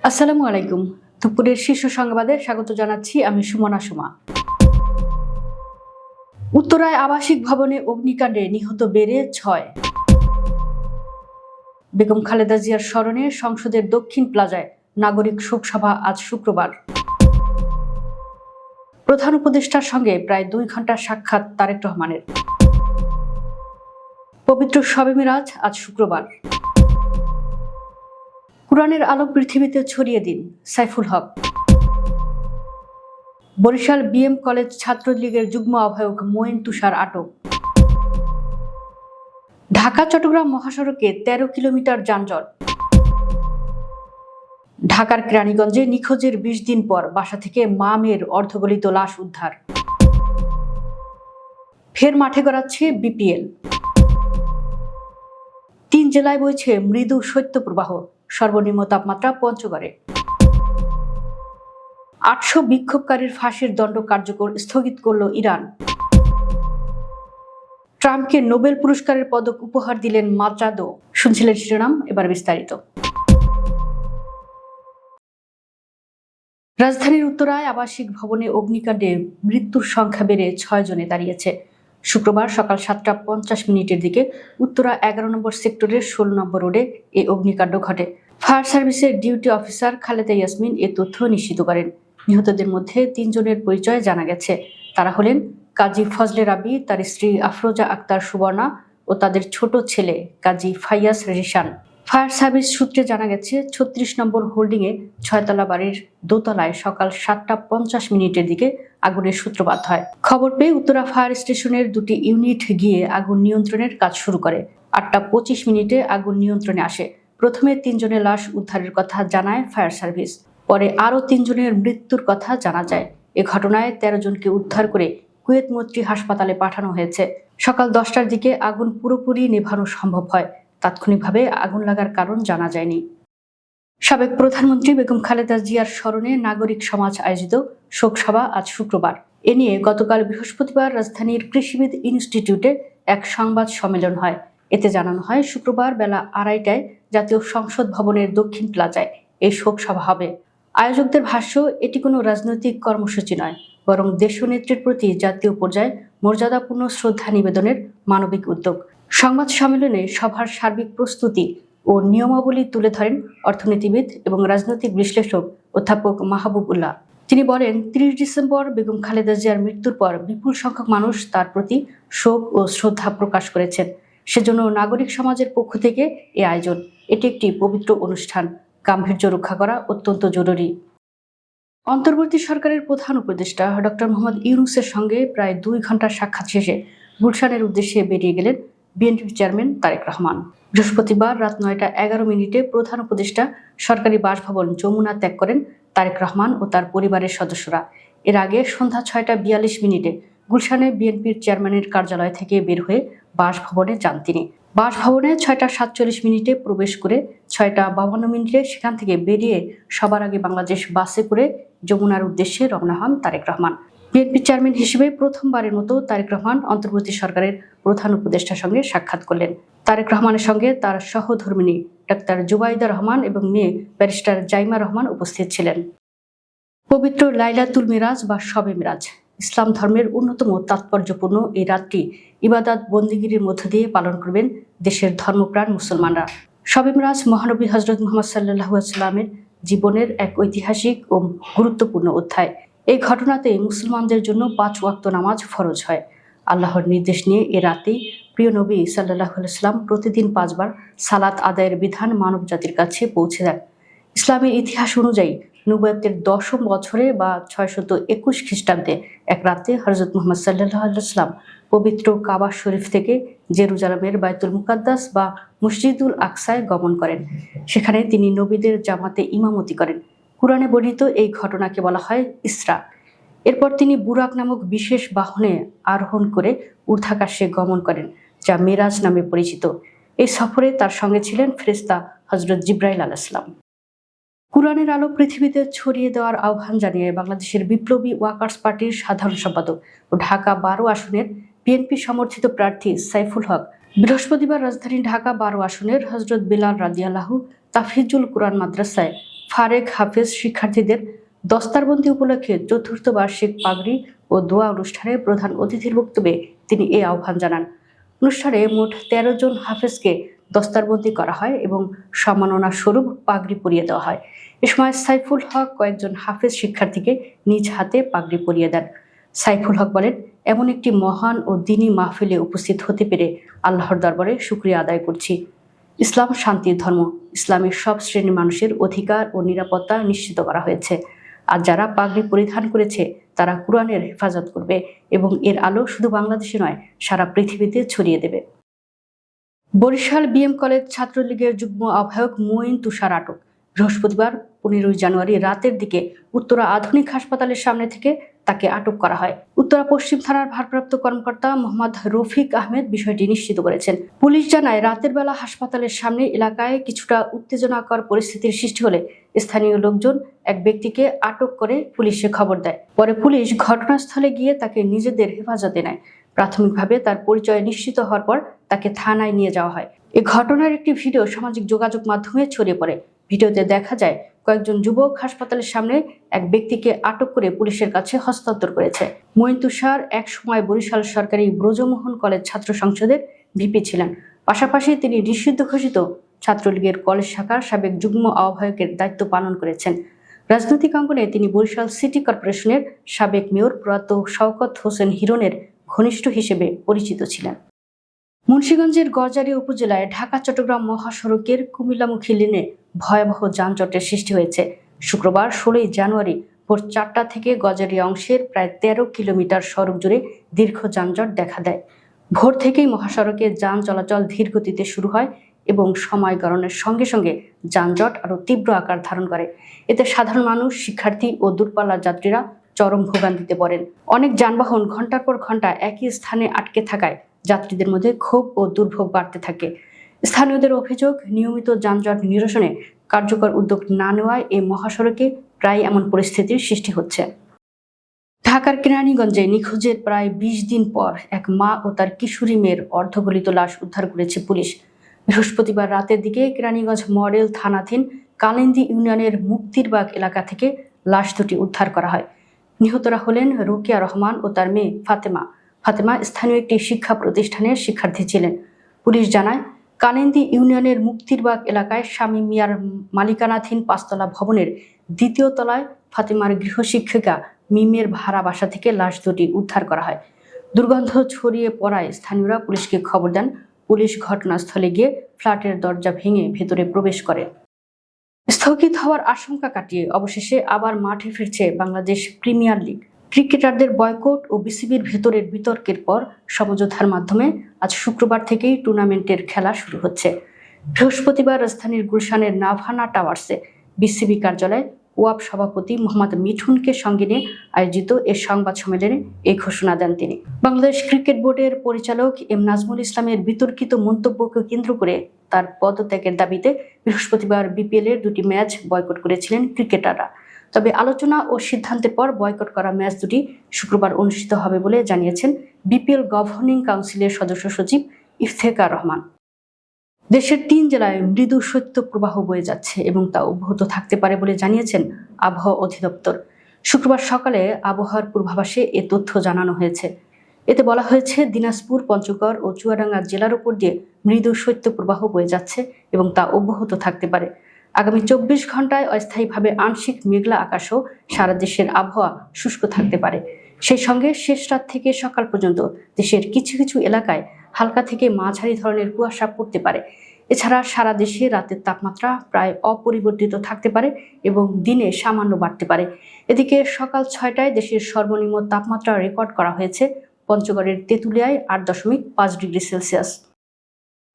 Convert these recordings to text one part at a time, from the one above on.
আসসালামু আলাইকুম। দুপুরের শীর্ষ সংবাদে স্বাগত জানাচ্ছি আমি সুমনা সুমা। উত্তরায় আবাসিক ভবনে অগ্নিকাণ্ডে নিহত বেড়ে ৬। বেগম খালেদা জিয়ার স্মরণে সংসদের দক্ষিণ প্লাজায় নাগরিক শোকসভা আজ শুক্রবার। প্রধান উপদেষ্টার সঙ্গে প্রায় ২ ঘন্টার সাক্ষাৎ তারেক রহমানের। পবিত্র শবে মিরাজ আজ শুক্রবার। কুরআনের আলো পৃথিবীতে ছড়িয়ে দিন, সাইফুল হক। বরিশাল বিএম কলেজ ছাত্রলীগের যুগ্ম আহ্বায়ক মঈন তুষার আটক। ঢাকা চট্টগ্রাম মহাসড়কে ১৩ কিলোমিটার যানজট। ঢাকার কেরানীগঞ্জে নিখোঁজের ২০ দিন পর বাসা থেকে মা মেয়ের অর্ধগলিত লাশ উদ্ধার। ফের মাঠে গড়াচ্ছে বিপিএল। ৩ জেলায় বইছে মৃদু শৈত্যপ্রবাহ, সর্বনিম্ন তাপমাত্রা পঞ্চগড়ে। ৮০০ বিক্ষোভকারীর ফাঁসির দণ্ড কার্যকর স্থগিত করল ইরান। ট্রাম্পকে নোবেল পুরস্কারের পদক উপহার দিলেন মাদ্রাদো। শুনছিলেন শিরোনাম, এবার বিস্তারিত। রাজধানীর উত্তরায় আবাসিক ভবনে অগ্নিকাণ্ডে মৃত্যুর সংখ্যা বেড়ে ৬ জনে দাঁড়িয়েছে। শুক্রবার সকাল ৭টা ৫০ দিকে উত্তরা ১১ নম্বর সেক্টরের ১৬ নম্বর রোডে এই অগ্নিকাণ্ড ঘটে। ফায়ার সার্ভিসের ডিউটি অফিসার খালেদা ইয়াসমিন এ তথ্য নিশ্চিত করেন। নিহতদের মধ্যে ৩ জনের পরিচয় জানা গেছে। তারা হলেন কাজী ফজলে রাব্বি, তার স্ত্রী আফরোজা আক্তার সুবর্ণা ও তাদের ছোট ছেলে কাজী ফাইয়াস রিশান। ফায়ার সার্ভিস সূত্রে জানা গেছে ৩৬ নম্বর হোল্ডিংয়ে ৬তলা বাড়ির দোতলায় সকাল ৭টা ৫০ দিকে আগুনের সূত্রপাত হয়। খবর পেয়ে উত্তরা ফায়ার স্টেশনের ২টি ইউনিট গিয়ে আগুন নিয়ন্ত্রণের কাজ শুরু করে। ৮টা ২৫ আগুন নিয়ন্ত্রণে আসে। প্রথমে ৩ জনের লাশ উদ্ধারের কথা জানায় ফায়ার সার্ভিস। পরে আরও ৩ জনের মৃত্যুর কথা জানা যায়। এ ঘটনায় ১৩ জনকে উদ্ধার করে কুয়েত মৈত্রী হাসপাতালে পাঠানো হয়েছে। সকাল ১০টার দিকে আগুন পুরোপুরি নেভানো সম্ভব হয়। তাৎক্ষণিকভাবে আগুন লাগার কারণ জানা যায়নি। সাবেক প্রধানমন্ত্রী বেগম খালেদা জিয়ার স্মরণে নাগরিক সমাজ আয়োজিত শোকসভা আজ শুক্রবার। এ নিয়ে গতকাল বৃহস্পতিবার রাজধানীর কৃষিবিদ ইনস্টিটিউটে এক সংবাদ সম্মেলন হয়। এতে জানানো হয়, শুক্রবার বেলা ২:৩০টায় জাতীয় সংসদ ভবনের দক্ষিণ প্লাজায় এই শোকসভা হবে। আয়োজকদের ভাষ্য, এটি কোনো রাজনৈতিক কর্মসূচি নয়, বরং দেশনেত্রীর প্রতি জাতীয় পর্যায়ে মর্যাদাপূর্ণ শ্রদ্ধা নিবেদনের মানবিক উদ্যোগ। সংবাদ সম্মেলনে সভার সার্বিক প্রস্তুতি ও নিয়মাবলী তুলে ধরেন অর্থনীতিবিদ এবং রাজনৈতিক বিশ্লেষক অধ্যাপক মাহবুব উল্লাহ। তিনি বলেন, ৩০ ডিসেম্বর বেগম খালেদা জিয়ার মৃত্যুর পর বিপুল সংখ্যক মানুষ তার প্রতি শোক ও শ্রদ্ধা প্রকাশ করেছেন। সেজন্য নাগরিক সমাজের পক্ষ থেকে এ আয়োজন। এটি একটি পবিত্র অনুষ্ঠান। গাম্ভীর্য রক্ষা করা অত্যন্ত জরুরি। অন্তর্বর্তী সরকারের প্রধান উপদেষ্টা ডক্টর মোহাম্মদ ইউনূসের সঙ্গে প্রায় ২ ঘন্টার সাক্ষাৎ শেষে গুলশানের উদ্দেশ্যে বেরিয়ে গেলেন বিএনপি চেয়ারম্যান তারেক রহমান। বৃহস্পতিবার রাত ৯টা ১১ প্রধান উপদেষ্টা সরকারি বাসভবন যমুনা ত্যাগ করেন তারেক রহমান ও তার পরিবারের সদস্যরা। এর আগে সন্ধ্যা ৬টা ৪২ গুলশানে বিএনপির চেয়ারম্যানের কার্যালয় থেকে বের হয়ে বাসভবনে যান তিনি। বাসভবনে ৬টা ৪৭ প্রবেশ করে ৬টা ৫২ সেখান থেকে বেরিয়ে সবার আগে বাংলাদেশ বাসে করে যমুনার উদ্দেশ্যে রওনা হন তারেক রহমান। বিএনপি চেয়ারম্যান হিসেবে প্রথমবারের মতো তারেক রহমান অন্তর্বর্তী সরকারের প্রধান উপদেষ্টার সঙ্গে সাক্ষাৎ করলেন। তারেক রহমানের সঙ্গে তার সহধর্মিণী ডাক্তার জুবাইদা রহমান এবং মেয়ে ব্যারিস্টার জাইমা রহমান উপস্থিত ছিলেন। পবিত্র লাইলাতুল মিরাজ বা শবে মিরাজ ইসলাম ধর্মের অন্যতম তাৎপর্যপূর্ণ এই রাতটি ইবাদত বন্দিগিরির মধ্য দিয়ে পালন করবেন দেশের ধর্মপ্রাণ মুসলমানরা। শবে মিরাজ মহানবী হযরত মুহাম্মদ সাল্লাল্লাহু আলাইহি ওয়াসাল্লামের জীবনের এক ঐতিহাসিক ও গুরুত্বপূর্ণ অধ্যায়। এই ঘটনাতে মুসলমানদের জন্য ৫ ওয়াক্ত নামাজ ফরজ হয়। আল্লাহর নির্দেশ নিয়ে এ রাতেই প্রিয় নবী সাল্লাল্লাহু আলাইহি ওয়াসাল্লাম প্রতিদিন ৫ বার সালাত আদায়ের বিধান মানব জাতির কাছে পৌঁছে দেন। ইসলামের ইতিহাস অনুযায়ী নবুয়তের ১০ম বছরে বা ৬২১ খ্রিস্টাব্দে এক রাতে হযরত মুহাম্মদ সাল্লাল্লাহু আলাইহি ওয়াসাল্লাম পবিত্র কাবা শরীফ থেকে জেরুজালেমের বাইতুল মুকাদ্দাস বা মসজিদুল আকসায় গমন করেন। সেখানে তিনি নবীদের জামাতে ইমামতি করেন। কুরআনে বর্ণিত এই ঘটনাকে বলা হয় ইসরা। এরপর তিনি বুরাক নামক বিশেষ বাহনে আরোহণ করে ঊর্ধ্বাকাশে গমন করেন, যা মেরাজ নামে পরিচিত। এই সফরে তার সঙ্গে ছিলেন ফেরেশতা হযরত জিবরাইল আলাইহিস সালাম। কুরআনের আলো পৃথিবীতে ছড়িয়ে দেওয়ার আহ্বান জানিয়ে বাংলাদেশের বিপ্লবী ওয়ার্কার্স পার্টির সাধারণ সম্পাদক ও ঢাকা ১২ আসনের বিএনপি সমর্থিত প্রার্থী সাইফুল হক বৃহস্পতিবার রাজধানী ঢাকা ১২ আসনের হযরত বেলাল রাদিয়াল্লাহু তাফিজুল কুরআন মাদ্রাসায় ফারেক হাফেজ শিক্ষার্থীদের দস্তারবন্দি উপলক্ষে চতুর্থ বার্ষিক পাগড়ি ও দোয়া অনুষ্ঠানে প্রধান অতিথির বক্তব্যে তিনি এই আহ্বান জানান। অনুষ্ঠানে মোট ১৩ জন হাফেজকে দস্তারবন্দি করা হয় এবং সম্মাননা স্বরূপ পাগড়ি পরিয়ে দেওয়া হয়। এ সময় সাইফুল হক কয়েকজন হাফেজ শিক্ষার্থীকে নিজ হাতে পাগড়ি পরিয়ে দেন। সাইফুল হক বলেন, এমন একটি মহান ও দ্বীনি মাহফিলে উপস্থিত হতে পেরে আল্লাহর দরবারে শুকরিয়া আদায় করছি। ইসলাম শান্তির ধর্ম। ইসলামের সব শ্রেণীর মানুষের অধিকার ও নিরাপত্তা নিশ্চিত করা হয়েছে। আর যারা পাগড়ি পরিধান করেছে তারা কুরআনের হেফাজত করবে এবং এর আলো শুধু বাংলাদেশে নয়, সারা পৃথিবীতে ছড়িয়ে দেবে। বরিশাল বিএম কলেজ ছাত্রলীগের যুগ্ম আহ্বায়ক মঈন তুষার আটক। বৃহস্পতিবার ১৫ জানুয়ারি রাতের দিকে উত্তরা আধুনিক হাসপাতালের সামনে থেকে তাকে আটক করা হয়। উত্তরা পশ্চিম থানার ভারপ্রাপ্ত কর্মকর্তা মোহাম্মদ রফিক আহমেদ বিষয়টি নিশ্চিত করেছেন। পুলিশ জানায়, রাতের বেলা হাসপাতালের সামনে এলাকায় কিছুটা উত্তেজনাকর পরিস্থিতির সৃষ্টি হলে স্থানীয় লোকজন এক ব্যক্তিকে আটক করে পুলিশে খবর দেয়। পরে পুলিশ ঘটনাস্থলে গিয়ে তাকে নিজেদের হেফাজতে নেয়। প্রাথমিকভাবে তার পরিচয় নিশ্চিত হওয়ার পর তাকে থানায় নিয়ে যাওয়া হয়। এই ঘটনার একটি ভিডিও সামাজিক যোগাযোগ মাধ্যমে ছড়িয়ে পড়ে। ভিডিওতে দেখা যায় কয়েকজন যুবক হাসপাতালের সামনে এক ব্যক্তিকে আটক করে পুলিশের কাছে হস্তান্তর করেছে। মঈন তুষার এক সময় বরিশাল সরকারি ব্রজমোহন কলেজ ছাত্র সংসদের ভিপি ছিলেন। পাশাপাশি তিনি নিষিদ্ধ ঘোষিত ছাত্রলীগের কলেজ শাখার সাবেক যুগ্ম আহ্বায়কের দায়িত্ব পালন করেছেন। রাজনৈতিক অঙ্গনে তিনি বরিশাল সিটি কর্পোরেশনের সাবেক মেয়র প্রয়াত শওকত হোসেন হিরণের ঘনিষ্ঠ হিসেবে পরিচিত ছিলেন। মুন্সিগঞ্জের গজারিয়া উপজেলায় ঢাকা-চট্টগ্রাম মহাসড়কের কুমিল্লামুখী লেনে ভয়াবহ যানজটের সৃষ্টি হয়েছে। শুক্রবার ১৬ জানুয়ারি ভোর ৪টা থেকে গজারিয়া অংশের প্রায় ১৩ কিলোমিটার সড়ক জুড়ে দীর্ঘ যানজট দেখা দেয়। ভোর থেকেই মহাসড়কে যান চলাচল ধীর গতিতে শুরু হয় এবং সময় গণনের সঙ্গে সঙ্গে যানজট আরও তীব্র আকার ধারণ করে। এতে সাধারণ মানুষ, শিক্ষার্থী ও দূরপাল্লার যাত্রীরা চরম ভোগান্তিতে পড়েন। অনেক যানবাহন ঘণ্টার পর ঘণ্টা একই স্থানে আটকে থাকায় যাত্রীদের মধ্যে ক্ষোভ ও দুর্ভোগ বাড়তে থাকে। স্থানীয়দের অভিযোগ, নিয়মিত যানজট নিরসনে কার্যকর উদ্যোগ না নেওয়ায় এই মহাসড়কে প্রায় এমন পরিস্থিতির সৃষ্টি হচ্ছে। ঢাকার কেরানীগঞ্জে নিখোঁজের প্রায় ২০ দিন পর এক মা ও তার কিশোরী মেয়ের অর্ধগলিত লাশ উদ্ধার করেছে পুলিশ। বৃহস্পতিবার রাতের দিকে কেরানীগঞ্জ মডেল থানাধীন কালিন্দী ইউনিয়নের মুক্তিরবাগ এলাকা থেকে লাশ দুটি উদ্ধার করা হয়। নিহতরা হলেন রোকেয়া রহমান ও তার মেয়ে ফাতেমা। ফাতেমা স্থানীয় একটি শিক্ষা প্রতিষ্ঠানের শিক্ষার্থী ছিলেন। পুলিশ জানায়, কালিন্দী ইউনিয়নের মুক্তিরবাগ এলাকায় স্বামী মিয়ার মালিকানাধীন ৫তলা ভবনের ২য় তলায় ফাতেমার গৃহশিক্ষিকা মিমের ভাড়া বাসা থেকে লাশ দুটি উদ্ধার করা হয়। দুর্গন্ধ ছড়িয়ে পড়ায় স্থানীয়রা পুলিশকে খবর দেন। পুলিশ ঘটনাস্থলে গিয়ে ফ্ল্যাটের দরজা ভেঙে ভেতরে প্রবেশ করে। স্থগিত হওয়ার আশঙ্কা কাটিয়ে অবশেষে আবার মাঠে ফিরছে বাংলাদেশ প্রিমিয়ার লিগ। ক্রিকেটারদের বয়কট ও বিসিবির ভেতরের বিতর্কের পর সমঝোতার মাধ্যমে আজ শুক্রবার থেকেই টুর্নামেন্টের খেলা শুরু হচ্ছে। বৃহস্পতিবার রাজধানীর গুলশানের নাভানা টাওয়ার্সে বিসিবি কার্যালয়ে ওয়াব সভাপতি মোহাম্মদ মিঠুনকে সঙ্গে নিয়ে আয়োজিত এ সংবাদ সম্মেলনে এই ঘোষণা দেন তিনি। বাংলাদেশ ক্রিকেট বোর্ডের পরিচালক এম নাজমুল ইসলামের বিতর্কিত মন্তব্যকে কেন্দ্র করে তার পদত্যাগের দাবিতে বৃহস্পতিবার বিপিএল এর 2টি ম্যাচ বয়কট করেছিলেন ক্রিকেটাররা। তবে আলোচনা ও সিদ্ধান্তের পর বয়কট করা ম্যাচ দুটি শুক্রবার অনুষ্ঠিত হবে বলে জানিয়েছেন বিপিএল গভর্নিং কাউন্সিলের সদস্য সচিব ইফতেখার রহমান। দেশের ৩ জেলায় মৃদু শৈত্যপ্রবাহ বয়ে যাচ্ছে এবং তা অব্যাহত থাকতে পারে বলে জানিয়েছেন আবহাওয়া অধিদপ্তর। শুক্রবার সকালে আবহাওয়ার পূর্বাভাসে এ তথ্য জানানো হয়েছে। এতে বলা হয়েছে, দিনাজপুর, পঞ্চগড় ও চুয়াডাঙ্গা জেলার উপর দিয়ে মৃদু শৈত্যপ্রবাহ বয়ে যাচ্ছে এবং তা অব্যাহত থাকতে পারে। আগামী ২৪ ঘন্টায় অস্থায়ীভাবে আংশিক মেঘলা আকাশও সারা দেশের আবহাওয়া শুষ্ক থাকতে পারে। সেই সঙ্গে শেষ রাত থেকে সকাল পর্যন্ত দেশের কিছু কিছু এলাকায় হালকা থেকে মাঝারি ধরনের কুয়াশা পড়তে পারে। এছাড়া সারা দেশে রাতের তাপমাত্রা প্রায় অপরিবর্তিত থাকতে পারে এবং দিনে সামান্য বাড়তে পারে। এদিকে সকাল ৬টায় দেশের সর্বনিম্ন তাপমাত্রা রেকর্ড করা হয়েছে পঞ্চগড়ের তেঁতুলিয়ায় ৮.৫ ডিগ্রি সেলসিয়াস।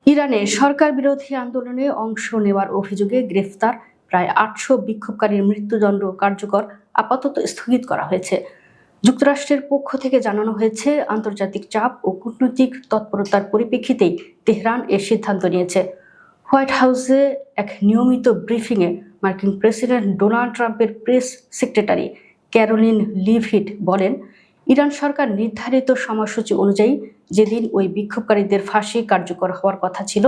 ইরানে সরকার বিরোধী আন্দোলনে অংশ নেওয়ার অভিযোগে গ্রেফতার প্রায় ৮০০ বিক্ষোভকারীর মৃত্যুদণ্ড কার্যকর আপাতত স্থগিত করা হয়েছে। যুক্তরাষ্ট্রের পক্ষ থেকে জানানো হয়েছে, আন্তর্জাতিক চাপ ও কূটনৈতিক তৎপরতার পরিপ্রেক্ষিতেই তেহরান এ সিদ্ধান্ত নিয়েছে। হোয়াইট হাউসে এক নিয়মিত ব্রিফিংয়ে মার্কিন প্রেসিডেন্ট ডোনাল্ড ট্রাম্পের প্রেস সেক্রেটারি ক্যারোলিন লিভিট বলেন, ইরান সরকার নির্ধারিত সময়সূচি অনুযায়ী যেদিন ওই বিক্ষোভকারীদের ফাঁসি কার্যকর হওয়ার কথা ছিল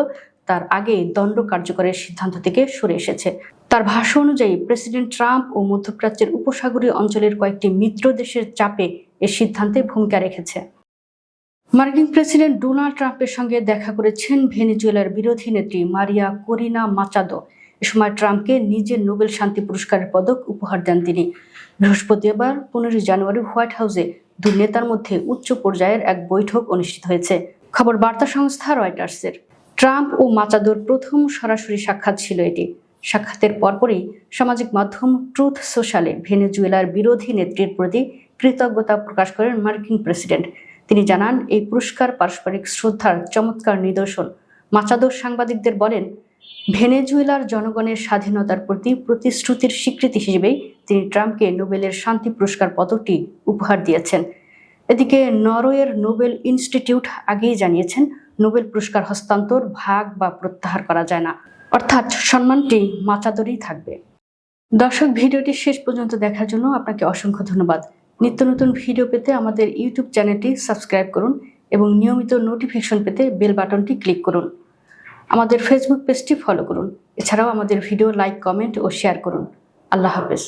তার আগে দণ্ড কার্যকরের সিদ্ধান্ত থেকে সরে এসেছে। তার ভাষ্য অনুযায়ী প্রেসিডেন্ট ট্রাম্প ও মধ্যপ্রাচ্যের উপসাগরীয় অঞ্চলের কয়েকটি মিত্র দেশের চাপে এ সিদ্ধান্তে ভূমিকা রেখেছে। মার্কিন প্রেসিডেন্ট ডোনাল্ড ট্রাম্পের সঙ্গে দেখা করেছেন ভেনেজুয়েলার বিরোধী নেত্রী মারিয়া করিনা মাচাদো। এ সময় ট্রাম্পকে নিজের নোবেল শান্তি পুরস্কারের পদক উপহার দেন তিনি। বৃহস্পতিবার 15 জানুয়ারি হোয়াইট হাউসে দুই নেতার মধ্যে উচ্চ পর্যায়ের এক বৈঠক অনুষ্ঠিত হয়েছে। খবর বার্তা সংস্থা রয়টার্সের। ট্রাম্প ও মাচাদোর প্রথম সরাসরি সাক্ষাৎ ছিল এটি। সাক্ষাতের পরপরই সামাজিক মাধ্যম ট্রুথ সোশ্যালে ভেনেজুয়েলার বিরোধী নেত্রীর প্রতি কৃতজ্ঞতা প্রকাশ করেন মার্কিন প্রেসিডেন্ট। তিনি জানান, এই পুরস্কার পারস্পরিক শ্রদ্ধার চমৎকার নিদর্শন। মাচাদো সাংবাদিকদের বলেন, ভেনেজুয়েলার জনগণের স্বাধীনতার প্রতি প্রতিশ্রুতির স্বীকৃতি হিসেবেই তিনি ট্রাম্পকে নোবেলের শান্তি পুরস্কার পদকটি উপহার দিয়েছেন। এদিকে নরওয়ের নোবেল ইনস্টিটিউট আগেই জানিয়েছেন, নোবেল পুরস্কার হস্তান্তর, ভাগ বা প্রত্যাহার করা যায় না, অর্থাৎ সম্মানটি মাচাদোরই থাকবে। দর্শক, ভিডিওটি শেষ পর্যন্ত দেখার জন্য আপনাকে অসংখ্য ধন্যবাদ। নিত্য নতুন ভিডিও পেতে আমাদের ইউটিউব চ্যানেলটি সাবস্ক্রাইব করুন এবং নিয়মিত নোটিফিকেশন পেতে বেল বাটনটি ক্লিক করুন। আমাদের ফেসবুক পেজটি ফলো করুন। এছাড়াও আমাদের ভিডিও লাইক, কমেন্ট ও শেয়ার করুন। আল্লাহ হাফেজ।